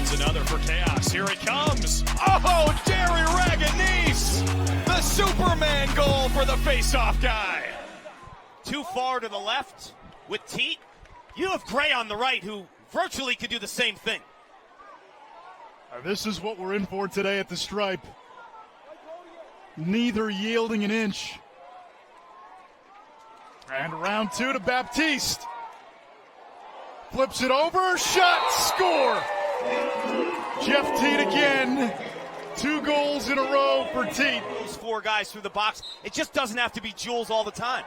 wins another for Chaos. Here he comes. Oh, Jerry Raganese! The Superman goal for the face-off guy. Too far to the left with Teat. You have Gray on the right, who virtually could do the same thing. This is what we're in for today at the stripe. Neither yielding an inch. And round two to Baptiste. Flips it over, shot, score! Jeff Teat again. 2 goals in a row for Teat. Those 4 guys through the box. It just doesn't have to be Jules all the time.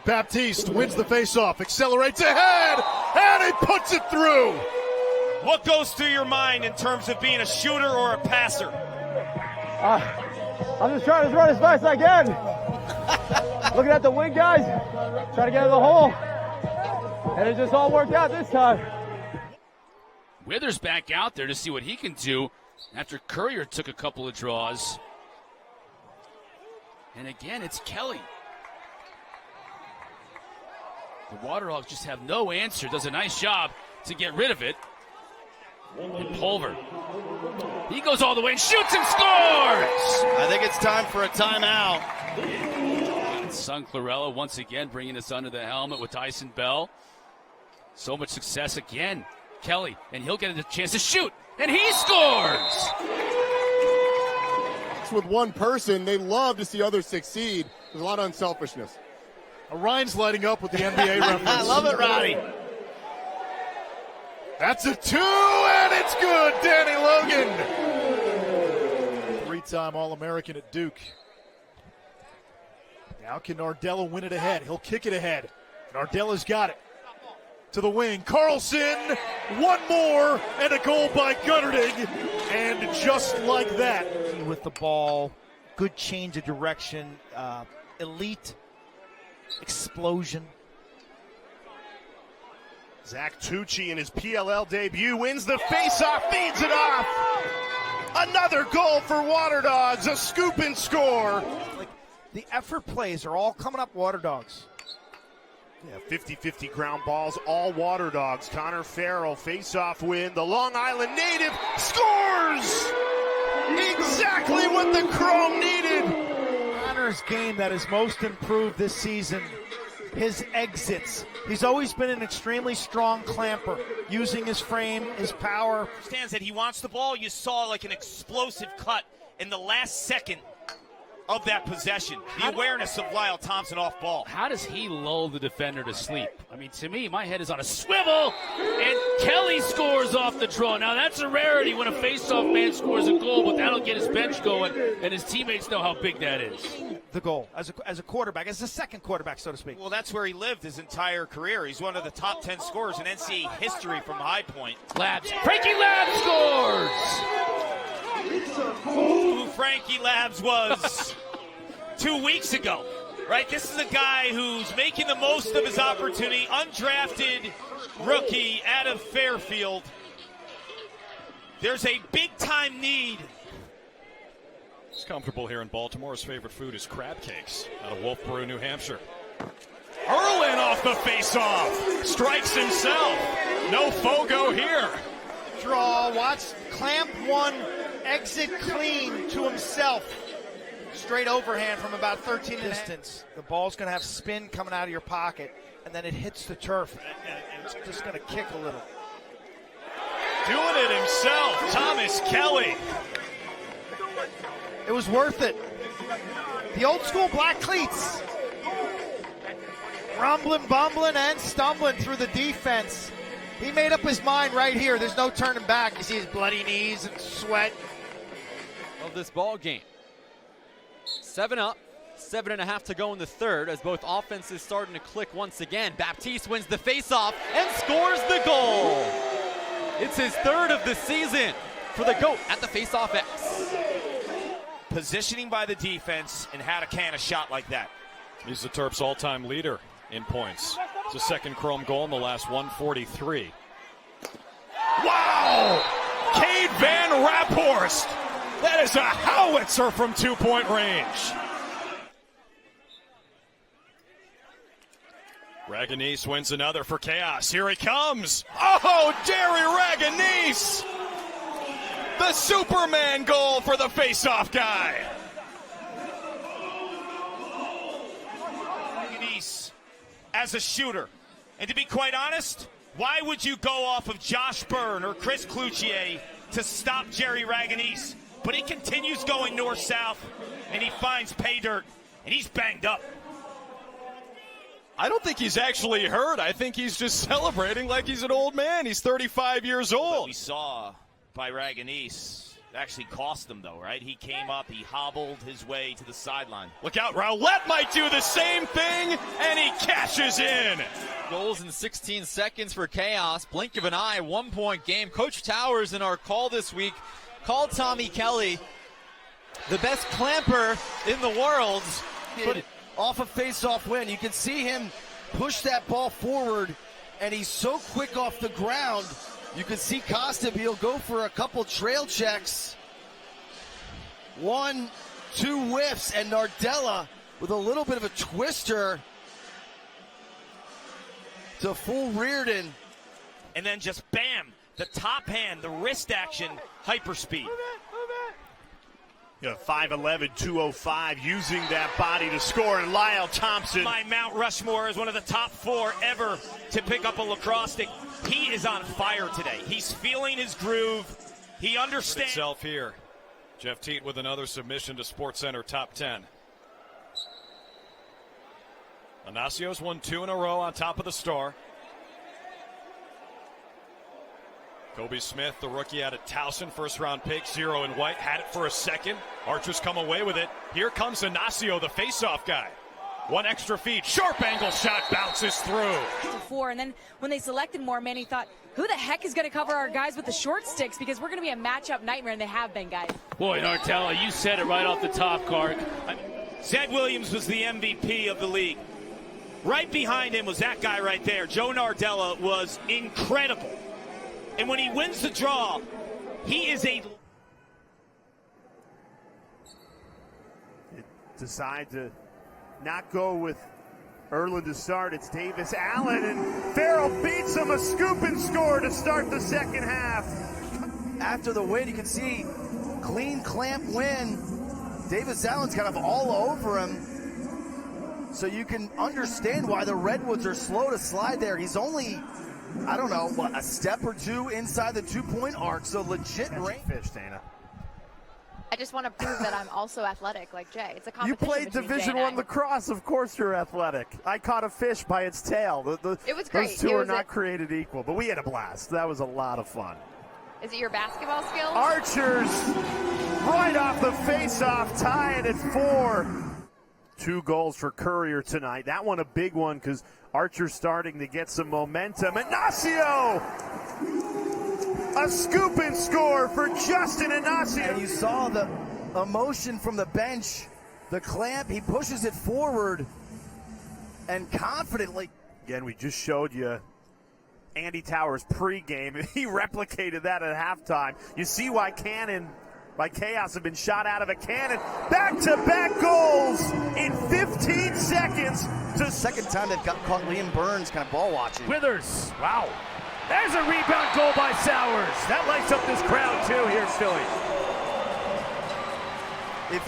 Baptiste wins the faceoff, accelerates ahead, and he puts it through. What goes through your mind in terms of being a shooter or a passer? I'm just trying to run as fast as I can. Looking at the wing guys, trying to get in the hole. And it just all worked out this time. Withers back out there to see what he can do after Courier took a couple of draws. And again, it's Kelly. The Waterhogs just have no answer. Does a nice job to get rid of it. And Pulver. He goes all the way and shoots and scores! I think it's time for a timeout. Son Clarella once again bringing us under the helmet with Tyson Bell. So much success again. Kelly, and he'll get a chance to shoot, and he scores! It's with one person. They love to see others succeed. There's a lot of unselfishness. Ryan's lighting up with the NBA reference. I love it, Roddy. That's a 2, and it's good, Danny Logan. 3-time All-American at Duke. Now can Nardella win it ahead? He'll kick it ahead. Nardella's got it. To the wing. Carlson, one more, and a goal by Gunnerding. And just like that. With the ball, good change of direction, elite explosion. Zach Tucci in his PLL debut wins the faceoff, feeds it off. Another goal for Water Dogs, a scoop and score. Like the effort plays are all coming up Water Dogs. Yeah, 50-50 ground balls, all Water Dogs. Connor Farrell, faceoff win. The Long Island native scores! Exactly what the Chrome needed. Connor's game that is most improved this season, his exits. He's always been an extremely strong clamper, using his frame, his power. Stands that he wants the ball. You saw like an explosive cut in the last second of that possession. The awareness of Lyle Thompson off ball. How does he lull the defender to sleep? I mean, to me, my head is on a swivel, and Kelly scores off the draw. Now, that's a rarity when a faceoff man scores a goal, but that'll get his bench going, and his teammates know how big that is. The goal as a quarterback, as a second quarterback, so to speak. Well, that's where he lived his entire career. He's one of the top 10 scorers in NCAA history from High Point. Labs. Frankie Labs scores! Who Frankie Labs was 2 weeks ago, right? This is a guy who's making the most of his opportunity, undrafted rookie out of Fairfield. There's a big-time need. He's comfortable here in Baltimore. His favorite food is crab cakes out of Wolfboro, New Hampshire. Erlin off the face-off. Strikes himself. No Fogo here. Draw, watch, clamp one, exit clean to himself. Straight overhand from about 13 distance. The ball's going to have spin coming out of your pocket, and then it hits the turf, and it's just going to kick a little. Doing it himself, Thomas Kelly. It was worth it. The old school black cleats. Rumbling, bumbling, and stumbling through the defense. He made up his mind right here. There's no turning back. You see his bloody knees and sweat. Of this ball game. 7 up, 7.5 to go in the third as both offenses starting to click once again. Baptiste wins the faceoff and scores the goal. It's his third of the season for the GOAT at the faceoff X. Positioning by the defense and how to can a shot like that. He's the Terps' all-time leader in points. It's a second Chrome goal in the last 143. Wow! Cade Van Raphorst. That is a howitzer from 2-point range. Raganese wins another for Chaos. Here he comes. Oh, Jerry Raganese! The Superman goal for the face-off guy. As a shooter. And to be quite honest, why would you go off of Josh Byrne or Chris Cloutier to stop Jerry Raganese? But he continues going north-south, and he finds pay dirt, and he's banged up. I don't think he's actually hurt. I think he's just celebrating like he's an old man. He's 35 years old. What we saw by Raganese actually cost him, though, right? He came up, he hobbled his way to the sideline. Look out, Rowlett might do the same thing, and he cashes in. Goals in 16 seconds for Chaos. Blink of an eye, 1-point game. Coach Towers in our call this week called Tommy Kelly the best clamper in the world. But off a face-off win, you can see him push that ball forward, and he's so quick off the ground. You can see Costa, he'll go for a couple trail checks. 1, 2 whiffs, and Nardella with a little bit of a twister to full Reardon. And then just bam, the top hand, the wrist action, hyperspeed. Yeah, 5'11", 205, using that body to score, and Lyle Thompson. My Mount Rushmore is one of the top 4 ever to pick up a lacrosse stick. He is on fire today. He's feeling his groove. He understands. Itself here. Jeff Teat with another submission to SportsCenter top 10. Inaccio's won 2 in a row on top of the Star. Kobe Smith, the rookie out of Towson, first-round pick, 0 in white, had it for a second. Archers come away with it. Here comes Inacio, the face-off guy. 1 extra feed, sharp angle shot bounces through. And then when they selected more men, he thought, who the heck is going to cover our guys with the short sticks? Because we're going to be a matchup nightmare, and they have been, guys. Boy, Nartella, you said it right off the top, Clark. Zed Williams was the MVP of the league. Right behind him was that guy right there. Joe Nardella was incredible. And when he wins the draw, he is a... Decide to not go with Erland to start. It's Davis Allen, and Farrell beats him, a scoop and score to start the second half. After the win, you can see clean clamp win. Davis Allen's kind of all over him. So you can understand why the Redwoods are slow to slide there. He's only, I don't know, what, a step or two inside the 2-point arc. So legit range. Fish, Dana. I just want to prove that I'm also athletic like Jay. It's a competition. You played between Division Jay I and lacrosse. Of course you're athletic. I caught a fish by its tail. It was great. Those two are not created equal, but we had a blast. That was a lot of fun. Is it your basketball skills? Archers right off the face-off, tying at 4. 2 goals for Courier tonight. That one a big one because Archer's starting to get some momentum. Inacio! A scoop and score for Justin Inacio. And you saw the emotion from the bench. The clamp, he pushes it forward and confidently. Again, we just showed you Andy Towers pregame. He replicated that at halftime. You see why Chaos have been shot out of a cannon. Back-to-back goals in 15 seconds. Second time they've caught Liam Burns kind of ball watching. Withers, wow. There's a rebound goal by Sowers. That lights up this crowd, too, here in Philly.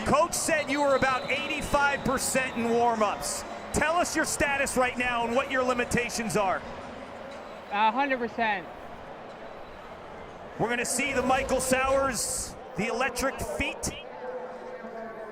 Coach said you were about 85% in warm-ups. Tell us your status right now and what your limitations are. 100%. We're going to see the Michael Sowers, the electric feet.